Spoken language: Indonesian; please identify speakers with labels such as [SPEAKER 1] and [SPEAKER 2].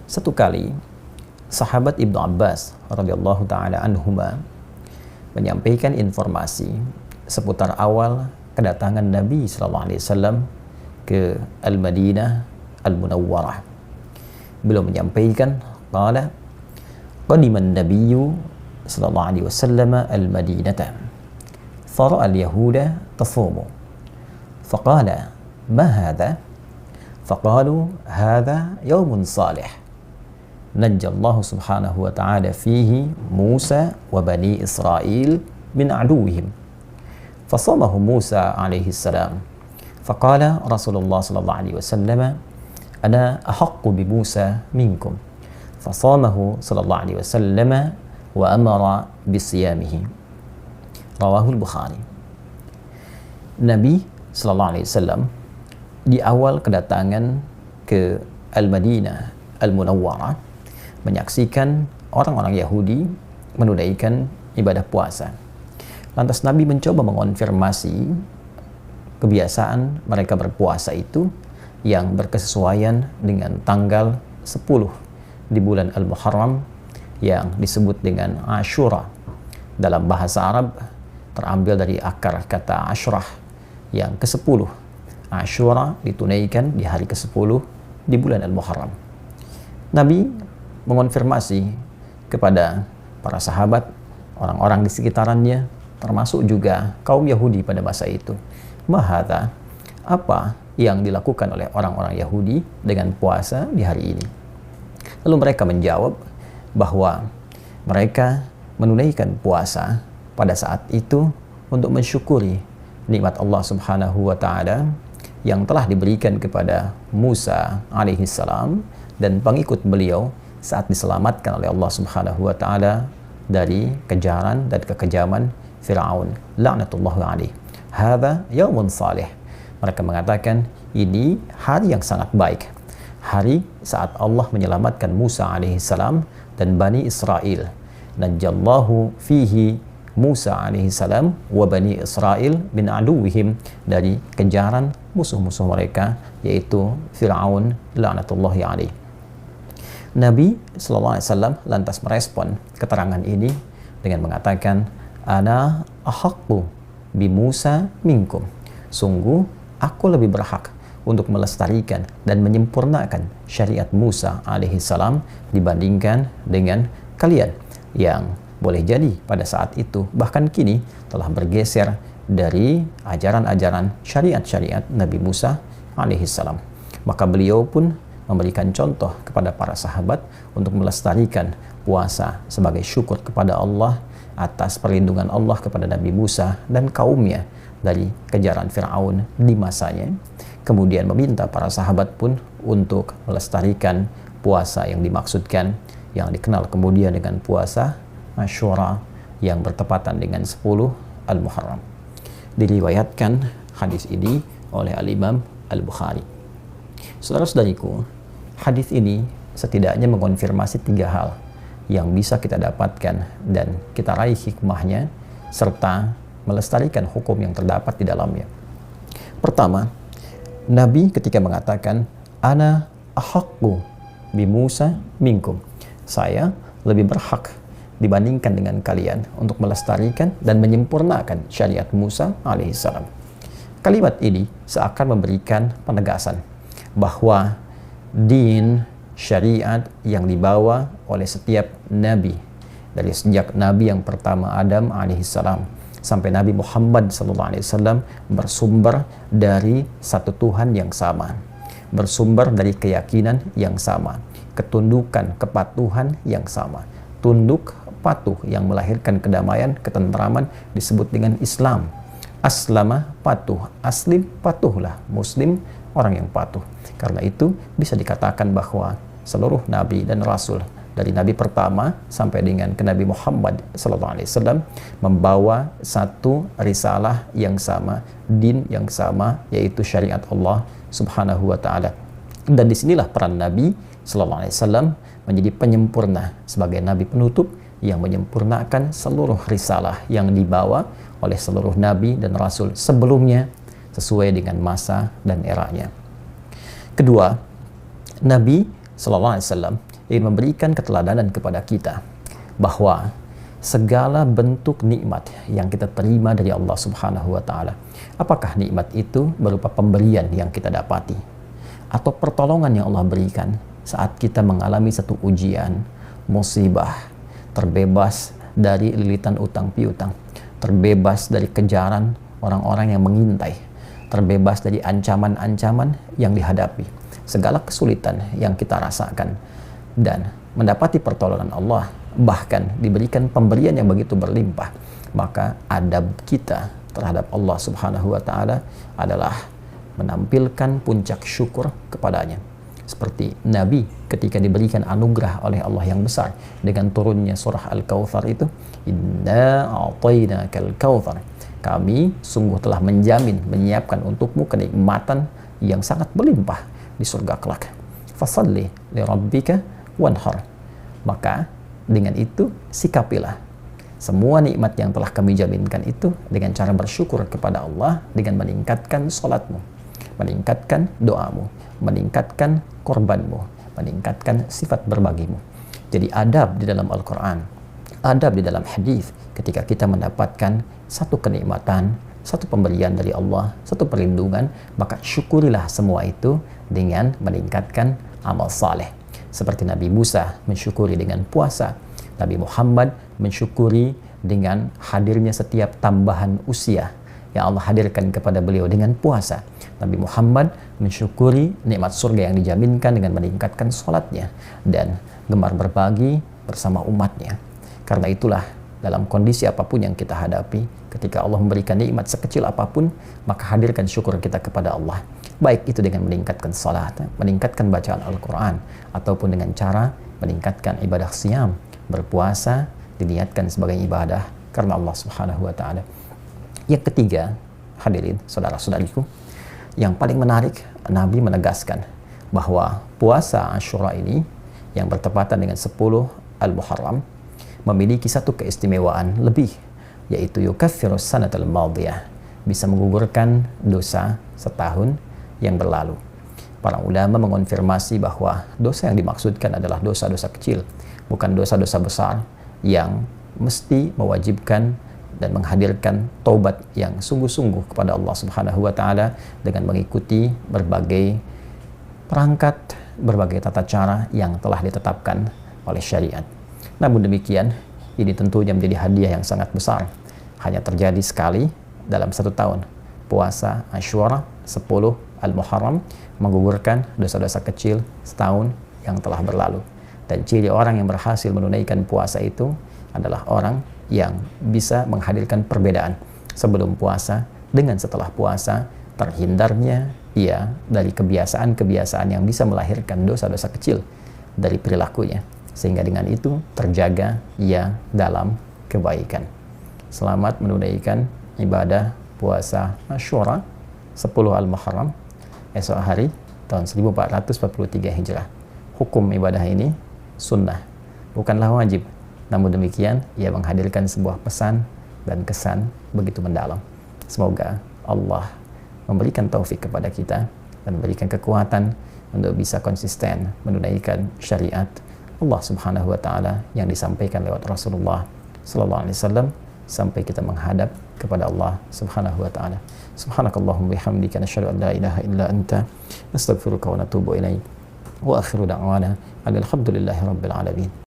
[SPEAKER 1] Satu kali sahabat Ibnu Abbas radhiyallahu taala anhuma menyampaikan informasi seputar awal kedatangan Nabi sallallahu alaihi wasallam ke Al-Madinah Al-Munawwarah. Beliau menyampaikan, qala qadiman nabiyyu sallallahu alaihi wasallam al-Madinata fara'a al-yahuda tasumu faqala ma hadha faqalu hadha yawmun salih najjallahu subhanahu wa ta'ala fihi Musa wa bani Israil min aduwihim fasamahu Musa alaihi salam faqala Rasulullah sallallahu alaihi wasallam ana ahaqqu bi Musa minkum fasamahu sallallahu alaihi wasallam wa amara bisiyamihi. Rawahul Bukhari. Nabi sallallahu alaihi wasallam di awal kedatangan ke Al-Madinah Al-Munawwarah menyaksikan orang-orang Yahudi menunaikan ibadah puasa. Lantas Nabi mencoba mengonfirmasi kebiasaan mereka berpuasa itu yang berkesesuaian dengan tanggal 10 di bulan Al-Muharram yang disebut dengan Ashura. Dalam bahasa Arab terambil dari akar kata Ashrah yang ke-10. Ashura ditunaikan di hari ke-10 di bulan Al-Muharram. Nabi mengonfirmasi kepada para sahabat, orang-orang di sekitarannya, termasuk juga kaum Yahudi pada masa itu. Mahadha, apa yang dilakukan oleh orang-orang Yahudi dengan puasa di hari ini? Lalu mereka menjawab bahwa mereka menunaikan puasa pada saat itu untuk mensyukuri nikmat Allah Subhanahu wa taala yang telah diberikan kepada Musa alaihi salam dan pengikut beliau saat diselamatkan oleh Allah Subhanahu wa taala dari kejaran dan kekejaman Firaun laknatullahi alaihi. Hadza yaumun salih. Mereka mengatakan ini hari yang sangat baik. Hari saat Allah menyelamatkan Musa alaihi salam dan Bani Israel. Najjallahu fihi Musa alaihi salam wa Bani Israel min aduwihim, dari kejaran musuh-musuh mereka yaitu Firaun laknatullahi alaihi. Nabi sallallahu alaihi wasallam lantas merespon keterangan ini dengan mengatakan, ana ahaqqu bi Musa minkum. Sungguh aku lebih berhak untuk melestarikan dan menyempurnakan syariat Musa alaihi salam dibandingkan dengan kalian yang boleh jadi pada saat itu bahkan kini telah bergeser dari ajaran-ajaran syariat-syariat Nabi Musa alaihi salam. Maka beliau pun memberikan contoh kepada para sahabat untuk melestarikan puasa sebagai syukur kepada Allah atas perlindungan Allah kepada Nabi Musa dan kaumnya dari kejaran Firaun di masanya. Kemudian meminta para sahabat pun untuk melestarikan puasa yang dimaksudkan, yang dikenal kemudian dengan puasa Ashura yang bertepatan dengan 10 Al-Muharram. Diriwayatkan hadis ini oleh Al-Imam Al-Bukhari. Saudara-saudariku, hadis ini setidaknya mengonfirmasi 3 hal yang bisa kita dapatkan dan kita raih hikmahnya serta melestarikan hukum yang terdapat di dalamnya. Pertama, Nabi ketika mengatakan ana ahaqqu bi Musa minkum, saya lebih berhak dibandingkan dengan kalian untuk melestarikan dan menyempurnakan syariat Musa alaihissalam. Kalimat ini seakan memberikan penegasan bahwa din syariat yang dibawa oleh setiap nabi dari sejak nabi yang pertama Adam alaihissalam sampai Nabi Muhammad SAW bersumber dari satu Tuhan yang sama, bersumber dari keyakinan yang sama, ketundukan kepatuhan yang sama. Tunduk patuh yang melahirkan kedamaian, ketentraman disebut dengan Islam. Aslama patuh, aslim patuhlah, muslim orang yang patuh. Karena itu bisa dikatakan bahwa seluruh nabi dan rasul dari nabi pertama sampai dengan ke Nabi Muhammad SAW membawa satu risalah yang sama, din yang sama, yaitu syariat Allah Subhanahu wa taala. Dan disinilah peran Nabi SAW menjadi penyempurna sebagai nabi penutup yang menyempurnakan seluruh risalah yang dibawa oleh seluruh nabi dan rasul sebelumnya sesuai dengan masa dan eranya. Kedua, Nabi SAW ingin memberikan keteladanan kepada kita bahwa segala bentuk nikmat yang kita terima dari Allah Subhanahu wa Ta'ala, apakah nikmat itu berupa pemberian yang kita dapati atau pertolongan yang Allah berikan saat kita mengalami satu ujian, musibah, terbebas dari lilitan utang piutang, terbebas dari kejaran orang-orang yang mengintai, terbebas dari ancaman-ancaman yang dihadapi, segala kesulitan yang kita rasakan, dan mendapati pertolongan Allah, bahkan diberikan pemberian yang begitu berlimpah, maka adab kita terhadap Allah Subhanahu wa Ta'ala adalah menampilkan puncak syukur kepadanya. Seperti Nabi ketika diberikan anugerah oleh Allah yang besar dengan turunnya surah Al-Kautsar itu, inna a'tainakal kautsar, kami sungguh telah menjamin, menyiapkan untukmu kenikmatan yang sangat berlimpah di surga kelak. Fasalli li rabbika wanhar, maka dengan itu sikapilah semua nikmat yang telah kami jaminkan itu dengan cara bersyukur kepada Allah, dengan meningkatkan salatmu, meningkatkan doamu, meningkatkan korbanmu, meningkatkan sifat berbagimu. Jadi adab di dalam Al-Quran, adab di dalam hadis, ketika kita mendapatkan satu kenikmatan, satu pemberian dari Allah, satu perlindungan, maka syukurilah semua itu dengan meningkatkan amal saleh. Seperti Nabi Musa mensyukuri dengan puasa, Nabi Muhammad mensyukuri dengan hadirnya setiap tambahan usia yang Allah hadirkan kepada beliau dengan puasa. Nabi Muhammad mensyukuri nikmat surga yang dijaminkan dengan meningkatkan sholatnya dan gemar berbagi bersama umatnya. Karena itulah dalam kondisi apapun yang kita hadapi, ketika Allah memberikan nikmat sekecil apapun, maka hadirkan syukur kita kepada Allah. Baik itu dengan meningkatkan salat, meningkatkan bacaan Al-Quran, ataupun dengan cara meningkatkan ibadah siyam, berpuasa, diniatkan sebagai ibadah karena Allah Subhanahu wa Ta'ala. Yang ketiga, hadirin saudara-saudariku, yang paling menarik, Nabi menegaskan bahwa puasa Asyura ini yang bertepatan dengan 10 Al-Muharram memiliki satu keistimewaan lebih, yaitu yukaffirus sanatal madiyah, bisa menggugurkan dosa setahun yang berlalu. Para ulama mengonfirmasi bahwa dosa yang dimaksudkan adalah dosa-dosa kecil, bukan dosa-dosa besar yang mesti mewajibkan dan menghadirkan taubat yang sungguh-sungguh kepada Allah Subhanahu wa Ta'ala dengan mengikuti berbagai perangkat, berbagai tata cara yang telah ditetapkan oleh syariat. Namun demikian, ini tentunya menjadi hadiah yang sangat besar. Hanya terjadi sekali dalam satu tahun. Puasa Asyura 10 Al-Muharram menggugurkan dosa-dosa kecil setahun yang telah berlalu. Dan ciri orang yang berhasil menunaikan puasa itu adalah orang yang bisa menghadirkan perbedaan sebelum puasa dengan setelah puasa, terhindarnya ia dari kebiasaan-kebiasaan yang bisa melahirkan dosa-dosa kecil dari perilakunya, sehingga dengan itu terjaga ia dalam kebaikan. Selamat menunaikan ibadah puasa Asyura 10 Al-Muharram esok hari tahun 1443 Hijrah. Hukum ibadah ini sunnah, bukanlah wajib. Namun demikian, ia menghadirkan sebuah pesan dan kesan begitu mendalam. Semoga Allah memberikan taufik kepada kita dan memberikan kekuatan untuk bisa konsisten menunaikan syariat Allah Subhanahu wa Ta'ala yang disampaikan lewat Rasulullah sallallahu alaihi wasallam sampai kita menghadap kepada Allah Subhanahu wa Ta'ala. Subhanakallahumma bihamdika nasyhadu an la ilaha illa anta nastaghfiruka wa natubu ilaik. Wa akhiru da'wana alhamdulillahi rabbil alamin.